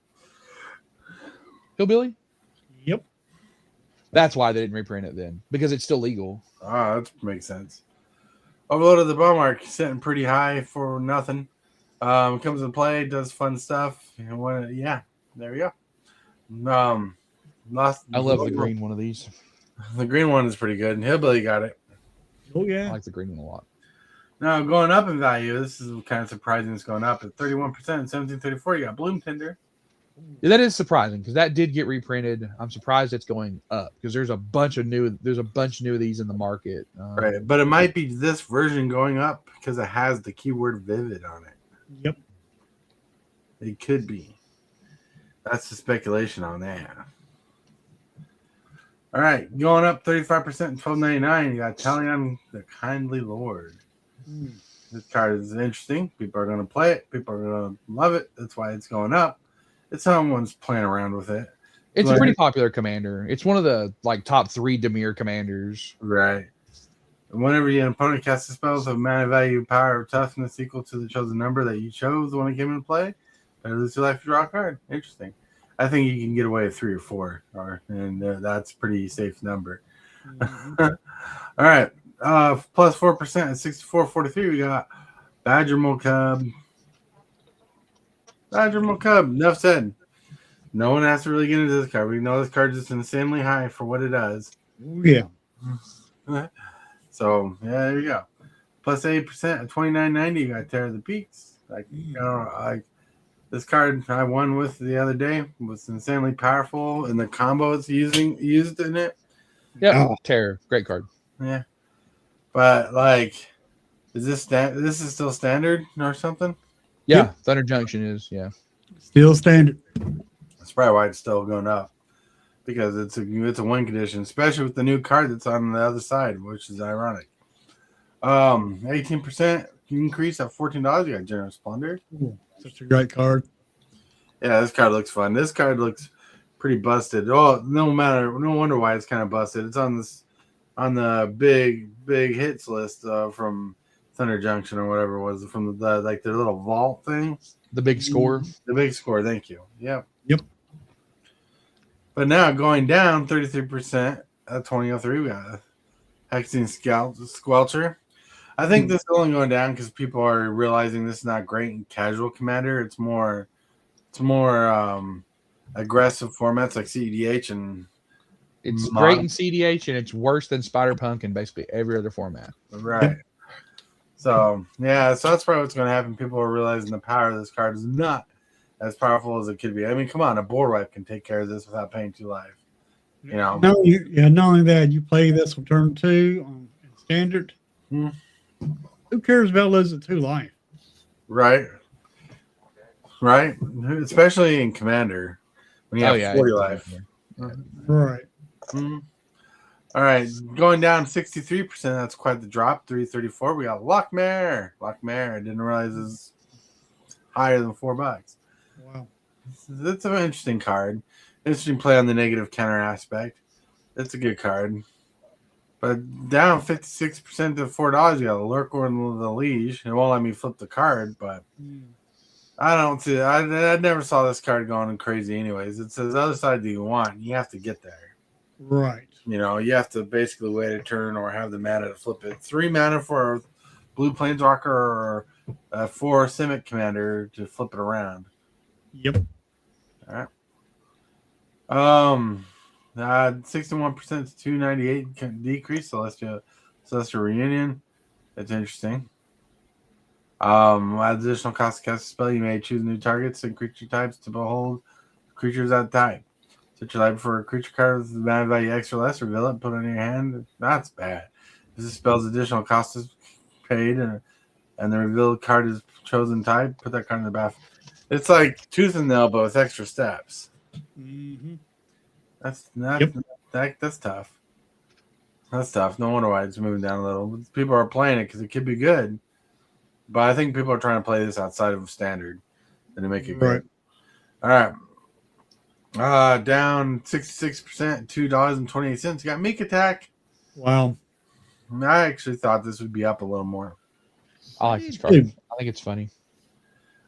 Hillbilly? Yep. That's why they didn't reprint it then, because it's still legal. Ah, that makes sense. Overload of the Belmark sitting pretty high for nothing. Comes in play, does fun stuff. Yeah, there we go. I love the green one of these. The green one is pretty good, and Hillbilly got it. Oh I yeah. like the green one a lot. Now going up in value. This is kind of surprising. It's going up at 31%, 1734. You got Bloom Tinder. Yeah, that is surprising because that did get reprinted. I'm surprised it's going up because there's a bunch of new of these in the market. Right, but it might be this version going up because it has the keyword vivid on it. Yep. It could be. That's the speculation on that. All right, going up 35% in 12.99. You got Talion the Kindly Lord. This card is interesting. People are going to play it. People are going to love it. That's why it's going up. It's someone's playing around with it. It's a pretty popular commander. It's one of the top 3 Demir commanders. Right. Whenever your opponent casts a spell with a mana value, power, or toughness equal to the chosen number that you chose when it came into play, better lose your life to draw a card. Interesting. I think you can get away with 3 or 4, and that's a pretty safe number. All right. Plus 4% at 64.43. We got Badger Cub. Badger Cub. Enough said. No one has to really get into this card. We know this card is insanely high for what it does. Yeah. So yeah, there you go. Plus 8% at 29.90. You got Terror of the Peaks. This card I won with the other day was insanely powerful, and the combo it's used in it. Yeah, Terror, great card. Yeah, but is this this is still standard or something? Yeah, Yep. Thunder Junction is Still standard. That's probably why it's still going up, because it's a win condition, especially with the new card that's on the other side, which is ironic. 18% increase at $14. You got Generous Plunder. Ooh, such a great card. Yeah, this card looks fun. This card looks pretty busted. Oh, no wonder why it's kind of busted. It's on the big hits list from Thunder Junction or whatever it was, from their little vault thing. the big score. The big score. Thank you. Yep. Yep. But now going down 33% at 2003, we got Hexing Squelcher. I think this is only going down because people are realizing this is not great in casual commander. It's more aggressive formats like CEDH and It's great in CDH and it's worse than Spider Punk in basically every other format. right. So that's probably what's going to happen. People are realizing the power of this card is not as powerful as it could be. I mean, come on, a boar wipe can take care of this without paying 2 life. You know. No, not only that, you play this on turn 2 on standard. Hmm. Who cares about losing 2 life? Right. Especially in Commander when you have 40 life. Right. Mhm. All right, going down 63%. That's quite the drop. 334. We got Lockmare. I didn't realize it's higher than $4. Wow. That's an interesting card. Interesting play on the negative counter aspect. It's a good card. But down 56% to $4, you got Lurkor and the Liege. It won't let me flip the card, but I don't see I never saw this card going crazy anyways. It says other side do you want. You have to get there. Right. You know, you have to basically wait a turn or have the mana to flip it. 3 mana for a blue planeswalker or a 4 Simic commander to flip it around. Yep. All right. 61% to 298 decrease. Celestial Reunion. That's interesting. Add additional cost to cast a spell. You may choose new targets and creature types to behold creatures at type. Set your library for a creature card with mana value X or less. Reveal it. Put it in your hand. That's bad. This spell's additional cost is paid, and the revealed card is chosen type. Put that card in the bath. It's like tooth and nail, but with extra steps. Mm-hmm. That's tough. That's tough. No wonder why it's moving down a little. People are playing it because it could be good, but I think people are trying to play this outside of standard and to make it Right. good. All right. Down 66%, $2.28. Got Meek Attack. Wow. I actually thought this would be up a little more. I like this card. I think it's funny.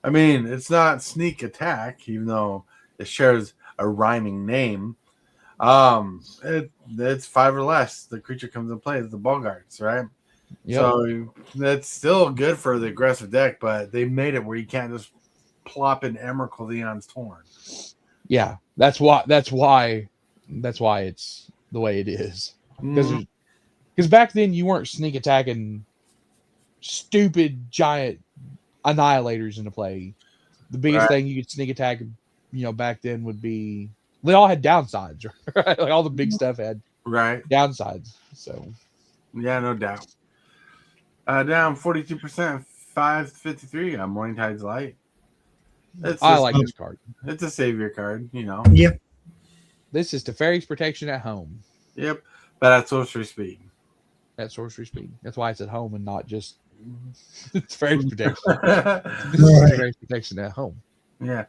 I mean, it's not Sneak Attack, even though it shares a rhyming name. It's 5 or less. The creature comes in play as the Bogarts, right? Yep. So that's still good for the aggressive deck, but they made it where you can't just plop in Emrakul Leon's Torn. Yeah, that's why it's the way it is. Because back then you weren't sneak attacking stupid giant annihilators into play. The biggest thing you could sneak attack, back then would be they all had downsides, right? Like all the big stuff had downsides. So yeah, no doubt. Down 42%, 553. Morning Tide's Light. I like this card. It's a savior card, Yeah. This is Teferi's protection at home. Yep, but at sorcery speed. At sorcery speed. That's why it's at home and not just Teferi's protection. This is Teferi's protection at home. Yeah,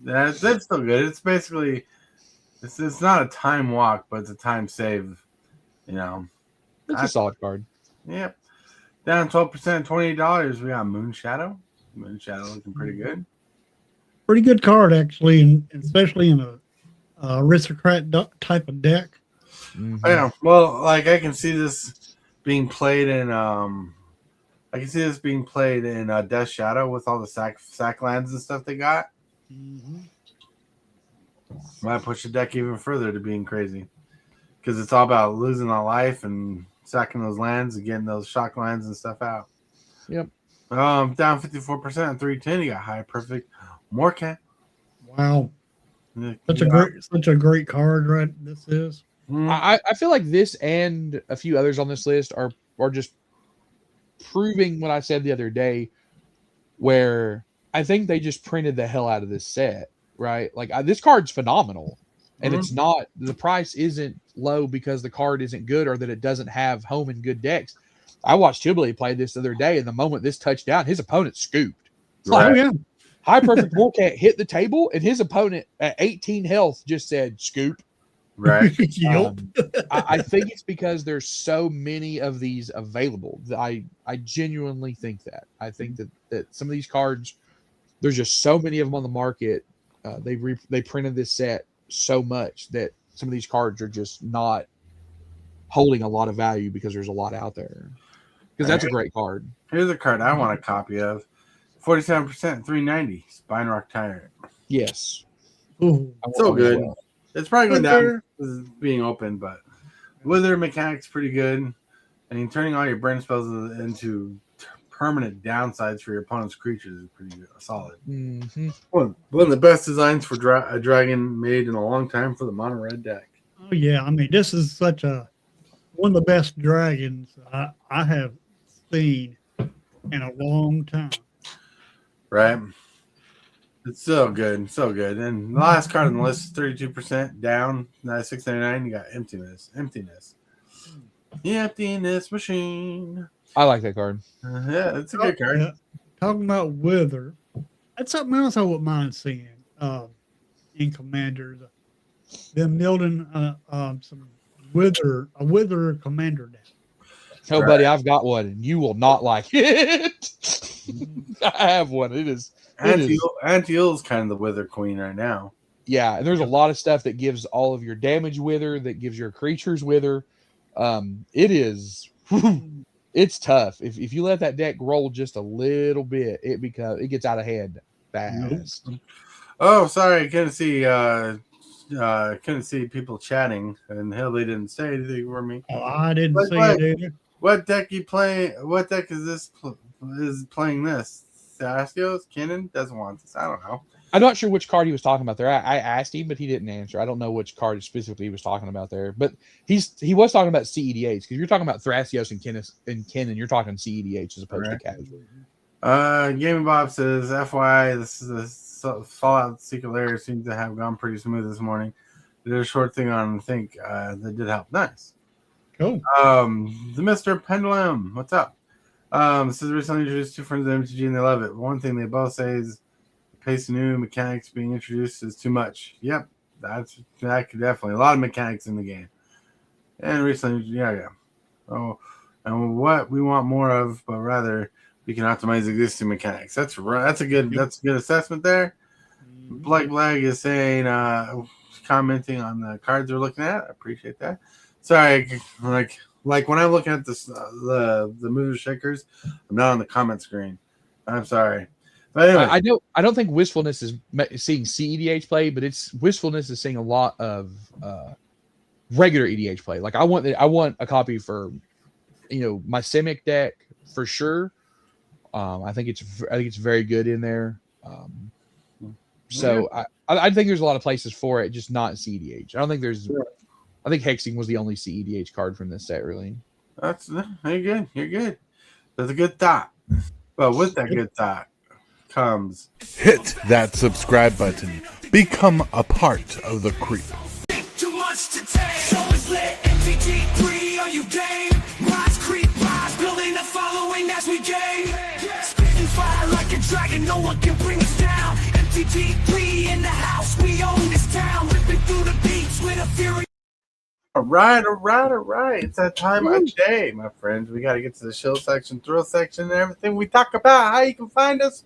that's still good. It's basically it's not a time walk, but it's a time save. It's a solid card. Yep. Down 12%, $28. We got Moon Shadow. Moon Shadow looking pretty good. Pretty good card, actually, and especially in a aristocrat type of deck. Mm-hmm. Yeah, well, like I can see this being played in Death Shadow with all the sack lands and stuff they got. Mm-hmm. Might push the deck even further to being crazy because it's all about losing a life and sacking those lands and getting those shock lands and stuff out. Yep. Down 54%, 310. You got High Perfect Morcat. Wow. Such a great card, right? This is. I feel like this and a few others on this list are just proving what I said the other day, where I think they just printed the hell out of this set, right? Like this card's phenomenal, and it's not, the price isn't low because the card isn't good or that it doesn't have home in good decks. I watched HILLBILLY play this the other day, and the moment this touched down, his opponent scooped. Oh yeah. High Perfect Warcat hit the table, and his opponent at 18 health just said scoop. Right. Yep. I think it's because there's so many of these available. I genuinely think that. I think that some of these cards, there's just so many of them on the market. They printed this set so much that some of these cards are just not holding a lot of value because there's a lot out there. Because that's a great card. Here's a card I want a copy of. 47%, 390. Spine Rock Tyrant. Yes. Ooh. So good. It's probably going down because it's being open, but Wither mechanic's pretty good. And turning all your burn spells into permanent downsides for your opponent's creatures is pretty good, solid. Mm-hmm. One of the best designs for a dragon made in a long time for the mono red deck. Oh yeah, I mean this is one of the best dragons I have seen in a long time. Right? It's so good, so good. And the last card on the list is 32% down. Now $6.99. You got Emptiness. The Emptiness Machine. I like that card. Yeah, it's a good card. Yeah. Talking about Wither, that's something else I wouldn't mind seeing in Commander. Them building some a Wither Commander deck. Oh, buddy, I've got one, and you will not like it. I have one. It is. Antiul is kind of the Wither Queen right now. Yeah, and there's a lot of stuff that gives all of your damage Wither, that gives your creatures Wither. It is. It's tough. If you let that deck roll just a little bit, it gets out of hand fast. Nope. Oh, sorry, couldn't see people chatting, and HILLBILLY didn't say anything for me. Oh, I didn't see it either. What deck you play? What deck is this? Is playing this? Thrasios? Kinnan doesn't want this. I don't know. I'm not sure which card he was talking about there. I asked him, but he didn't answer. I don't know which card specifically he was talking about there. But he was talking about CEDH, because you're talking about Thrasios and Kinnan. You're talking CEDH as opposed to casual. Gaming Bob says, FYI, this Fallout Secret Lair seems to have gone pretty smooth this morning. Did a short thing on I think that did help. Nice. Cool. The Mr. Pendulum, what's up? This is recently introduced two friends of MTG and they love it. One thing they both say is the pace of new mechanics being introduced is too much. Yep, that could definitely a lot of mechanics in the game. And recently, yeah. Oh, and what we want more of, but rather we can optimize existing mechanics. That's right. That's a good assessment there. Blag is saying, commenting on the cards we're looking at. I appreciate that. Sorry, like when I'm looking at this, the mover shakers, I'm not on the comment screen. I'm sorry. But anyway. I don't think Wistfulness is seeing CEDH play, but it's Wistfulness is seeing a lot of regular EDH play. Like I want a copy for my Simic deck for sure. I think it's very good in there. So I think there's a lot of places for it, just not CEDH. I don't think there's. I think Hexing was the only CEDH card from this set, really. You're good. You're good. That's a good thought. But with that good thought comes Hit that subscribe button. Become a part of the creep. Too much to take. Show is lit. MTG3, are you game? Rise, creep, rise, building a following as we gain. Spitting fire like a dragon, no one can bring us down. MTG3 in the house, we own this town. Ripping through the beats with a fury. all right. It's that time of day, my friends. We got to get to the show section, thrill section, and everything we talk about, how you can find us,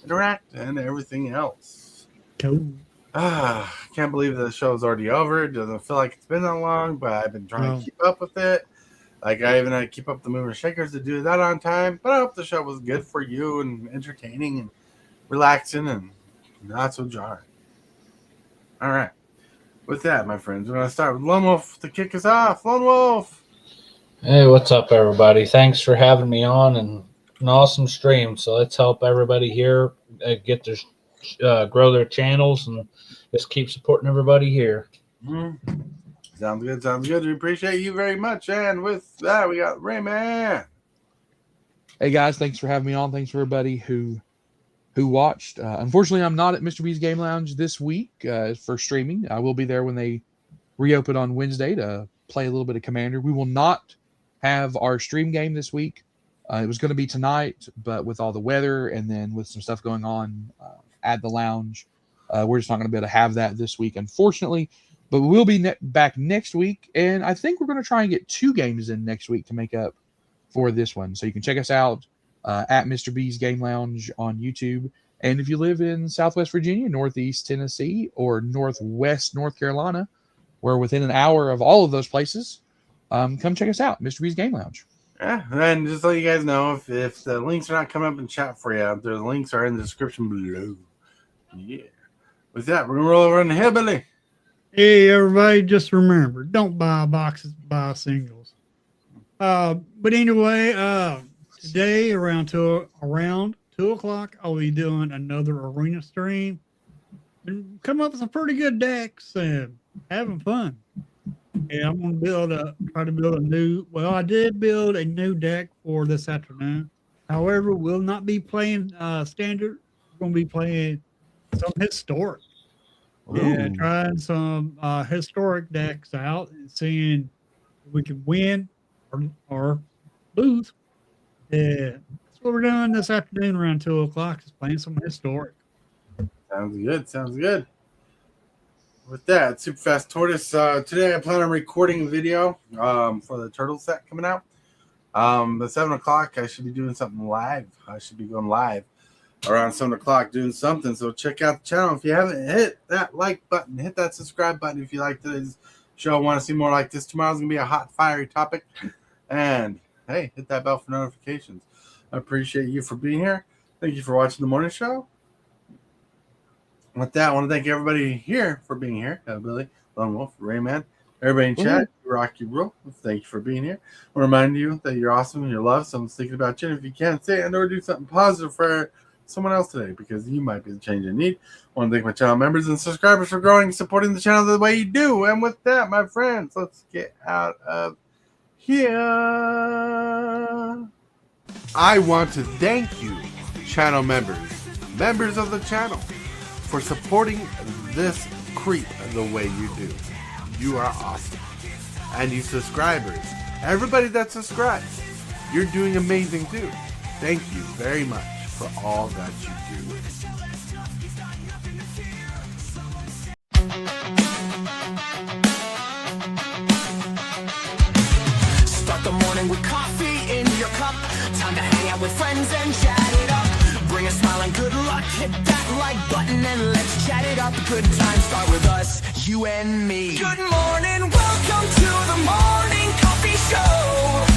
interact, and everything else. Cool. Can't believe the show's already over. It doesn't feel like it's been that long, but I've been trying to keep up with it. Like I even had to keep up the mover shakers to do that on time. But I hope the show was good for you and entertaining and relaxing and not so jarring. All right. With that, my friends, we're going to start with Lone Wolf to kick us off. Lone Wolf. Hey, what's up, everybody? Thanks for having me on and an awesome stream. So let's help everybody here get their grow their channels and just keep supporting everybody here. Mm-hmm. Sounds good. We appreciate you very much. And with that, we got Rayman. Hey guys, thanks for having me on. Thanks for everybody who watched. Unfortunately, I'm not at Mr. B's Game Lounge this week for streaming. I will be there when they reopen on Wednesday to play a little bit of Commander. We will not have our stream game this week. It was going to be tonight, but with all the weather and then with some stuff going on at the lounge, we're just not going to be able to have that this week, unfortunately. But we will be back next week, and I think we're going to try and get 2 games in next week to make up for this one. So you can check us out at Mr. B's Game Lounge on YouTube. And if you live in Southwest Virginia, Northeast Tennessee, or Northwest North Carolina, we're within an hour of all of those places, come check us out, Mr. B's Game Lounge. Yeah, and just to let you guys know, if the links are not coming up in chat for you, the links are in the description below. Yeah. With that, we're going to roll over into HILLBILLY. Hey, everybody, just remember, don't buy boxes, buy singles. But anyway, today around 2 o'clock, I'll be doing another arena stream and come up with some pretty good decks and having fun. And I'm going to try to build a new, I did build a new deck for this afternoon. However, we'll not be playing standard. We're going to be playing some historic. Yeah, trying some historic decks out and seeing if we can win or lose. Yeah, that's what we're doing this afternoon around 2 o'clock, is playing some historic. Sounds good. With that, Super Fast Tortoise. Today I plan on recording a video for the turtle set coming out. At 7 o'clock, I should be doing something live. I should be going live around 7 o'clock doing something. So check out the channel. If you haven't, hit that like button, hit that subscribe button if you like today's show. Want to see more like this? Tomorrow's going to be a hot, fiery topic. And hey, hit that bell for notifications. I appreciate you for being here. Thank you for watching the morning show. With that, I want to thank everybody here for being here. Billy, Lone Wolf, Rayman, everybody in chat, Rocky Bro. Thank you for being here. I remind you that you're awesome and you're loved. Someone's thinking about you. And if you can't say it and or do something positive for someone else today, because you might be the change in need. I want to thank my channel members and subscribers for growing and supporting the channel the way you do. And with that, my friends, let's get out of here. I want to thank you, channel members of the channel, for supporting this creep the way you do. You are awesome. And you subscribers, everybody that subscribes, you're doing amazing too. Thank you very much for all that you do. Start the morning with coffee in your cup. Time to hang out with friends and chat it up. Bring a smile and good luck. Hit that like button and let's chat it up. Good times start with us, you and me. Good morning, welcome to the morning coffee show.